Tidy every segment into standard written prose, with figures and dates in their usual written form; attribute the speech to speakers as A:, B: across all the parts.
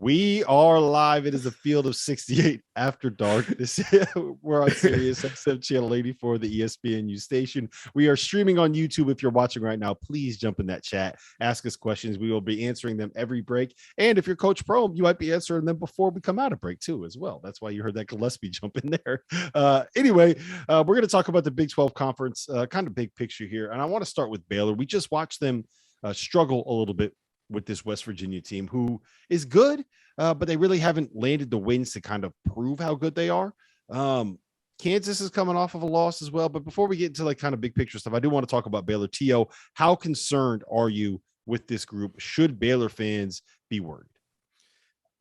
A: We are live. It is the Field of 68 After Dark. We're on Sirius XM Channel 84, the ESPNU station. We are streaming on YouTube. If you're watching right now, please jump in that chat. Ask us questions. We will be answering them every break. And if you're Coach Prohm, you might be answering them before we come out of break too, as well. That's why you heard that Gillespie jump in there. Anyway, we're going to talk about the Big 12 Conference, kind of big picture here. And I want to start with Baylor. We just watched them struggle a little bit with this West Virginia team, who is good, but they really haven't landed the wins to kind of prove how good they are. Kansas is coming off of a loss as well. But before we get into like kind of big picture stuff, I do want to talk about Baylor. T.O., how concerned are you with this group? Should Baylor fans be worried?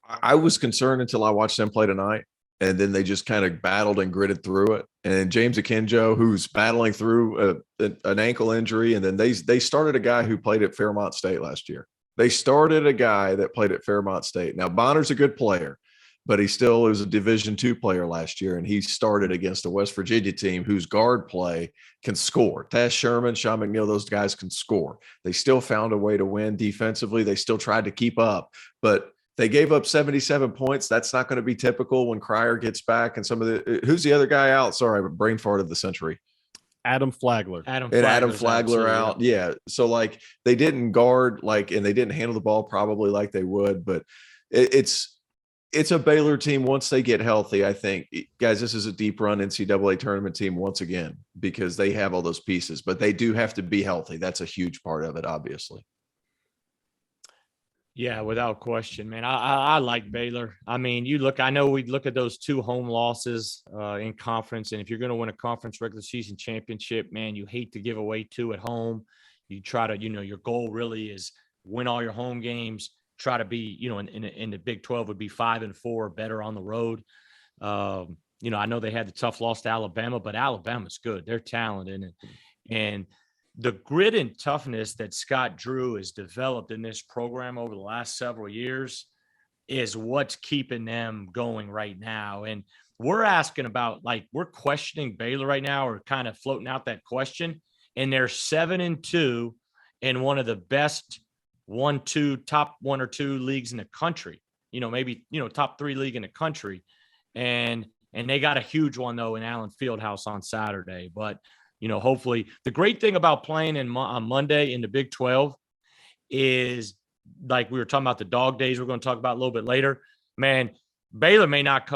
B: I was concerned until I watched them play tonight. And then they just kind of battled and gritted through it. And James Akinjo, who's battling through an ankle injury. And then they started a guy who played at Fairmont State last year. They started a guy that played at Fairmont State. Now, Bonner's a good player, but he still was a Division II player last year, and he started against a West Virginia team whose guard play can score. Taz Sherman, Sean McNeil, those guys can score. They still found a way to win defensively. They still tried to keep up, but they gave up 77 points. That's not going to be typical when Cryer gets back. And some of the – who's the other guy out? Sorry, brain fart of the century.
A: Adam Flagler.
B: Adam Flagler out. Yeah. So like they didn't guard and they didn't handle the ball probably like they would, but it's a Baylor team once they get healthy. I think, guys, this is a deep run NCAA tournament team once again, because they have all those pieces, but they do have to be healthy. That's a huge part of it, obviously.
C: Yeah, without question, man. I like Baylor. I mean, I know we look at those 2 home losses in conference. And if you're going to win a conference regular season championship, man, you hate to give away 2 at home. You try to, your goal really is win all your home games, try to be, in the Big 12 would be 5-4 better on the road. I know they had the tough loss to Alabama, but Alabama's good. They're talented. And the grit and toughness that Scott Drew has developed in this program over the last several years is what's keeping them going right now. And we're asking about, we're questioning Baylor right now, or kind of floating out that question. And they're 7-2 in one of the best top 1 or 2 leagues in the country, maybe, top 3 league in the country. And they got a huge one though in Allen Fieldhouse on Saturday, but hopefully the great thing about playing on Monday in the Big 12 is, like we were talking about the dog days we're going to talk about a little bit later, man, Baylor may not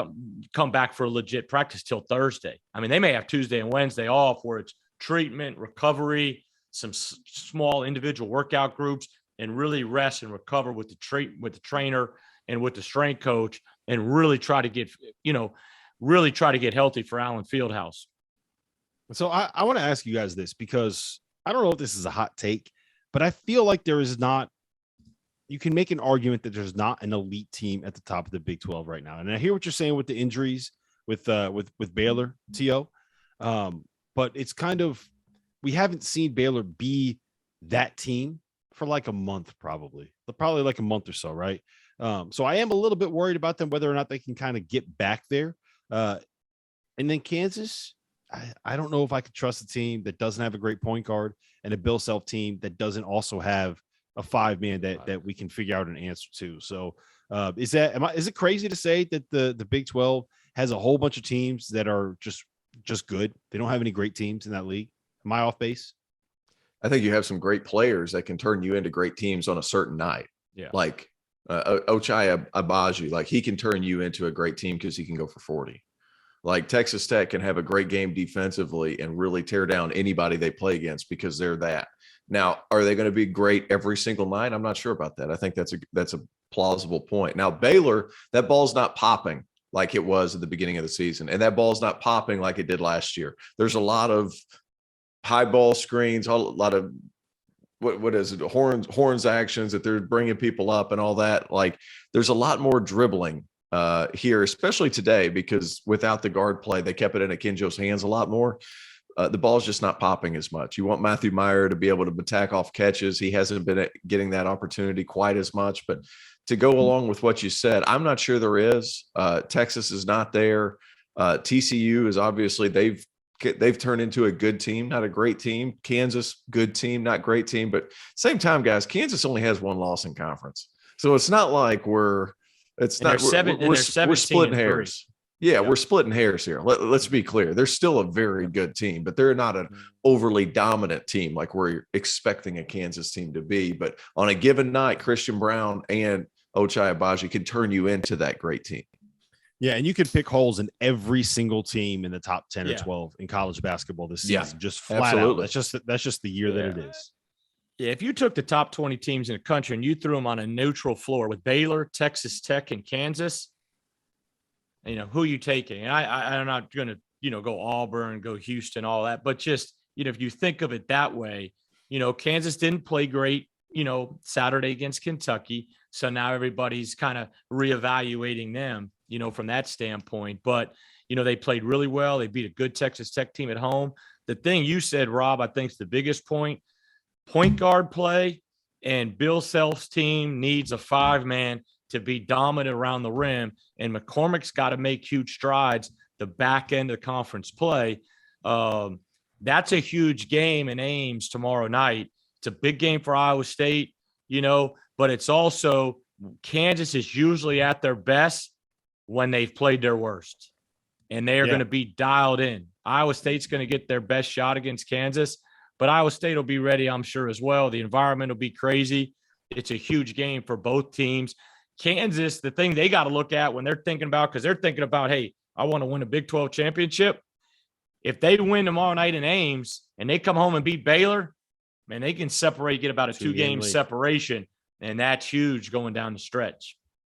C: come back for a legit practice till Thursday. I mean, they may have Tuesday and Wednesday off where it's treatment, recovery, some small individual workout groups, and really rest and recover with the trainer and with the strength coach, and really try to get healthy for Allen Fieldhouse.
A: So I want to ask you guys this, because I don't know if this is a hot take, but I feel like you can make an argument that there's not an elite team at the top of the Big 12 right now. And I hear what you're saying with the injuries with Baylor, T.O. But it's kind of, we haven't seen Baylor be that team for like a month, probably like a month or so. Right. So I am a little bit worried about them, whether or not they can kind of get back there. And then Kansas, I don't know if I could trust a team that doesn't have a great point guard, and a Bill Self team that doesn't also have a 5-man that we can figure out an answer to. So is it crazy to say that the Big 12 has a whole bunch of teams that are just good? They don't have any great teams in that league. Am I off base?
B: I think you have some great players that can turn you into great teams on a certain night.
A: Yeah.
B: Like Ochai Agbaji, like he can turn you into a great team because he can go for 40. Like Texas Tech can have a great game defensively and really tear down anybody they play against because they're that. Now, are they going to be great every single night? I'm not sure about that. I think that's a plausible point. Now, Baylor, that ball's not popping like it was at the beginning of the season, and that ball's not popping like it did last year. There's a lot of high ball screens, a lot of what is it, horns actions that they're bringing people up and all that. Like there's a lot more dribbling here, especially today, because without the guard play, they kept it in Akinjo's hands a lot more. The ball's just not popping as much. You want Matthew Meyer to be able to attack off catches. He hasn't been getting that opportunity quite as much. But to go along with what you said, I'm not sure there is. Texas is not there. TCU is obviously they've turned into a good team, not a great team. Kansas, good team, not great team. But same time, guys, Kansas only has 1 loss in conference. So it's not like we're It's
C: And they're
B: not.
C: seven- and
B: We're,
C: they're
B: we're
C: 17
B: splitting
C: and 3.
B: hairs. Yeah,
C: Yeah.
B: we're splitting hairs here. Let's be clear. They're still a very good team, but they're not an
C: Mm-hmm.
B: overly dominant team like we're expecting a Kansas team to be. But on a given night, Christian Brown and Ochai Agbaji can turn you into that great team.
A: Yeah, and you could pick holes in every single team in the top 10 or
C: Yeah.
A: 12 in college basketball this
B: Yeah,
A: season. Just flat
B: absolutely.
A: out. That's just the year that it is.
C: Yeah, if you took the top 20 teams in the country and you threw them on a neutral floor with Baylor, Texas Tech, and Kansas, who are you taking? And I'm not going to, go Auburn, go Houston, all that. But just, if you think of it that way, Kansas didn't play great, Saturday against Kentucky. So now everybody's kind of reevaluating them, from that standpoint. But, they played really well. They beat a good Texas Tech team at home. The thing you said, Rob, I think is the biggest point guard play, and Bill Self's team needs a 5-man to be dominant around the rim. And McCormick's got to make huge strides the back end of conference play. That's a huge game in Ames tomorrow night. It's a big game for Iowa State, but it's also Kansas is usually at their best when they've played their worst, and they are going to be dialed in. Iowa State's going to get their best shot against Kansas, but Iowa State will be ready, I'm sure, as well. The environment will be crazy. It's a huge game for both teams. Kansas, the thing they got to look at when they're thinking about, because they're thinking about, hey, I want to win a Big 12 championship. If they win tomorrow night in Ames and they come home and beat Baylor, man, they can get about a 2-game separation, and that's huge going down the stretch.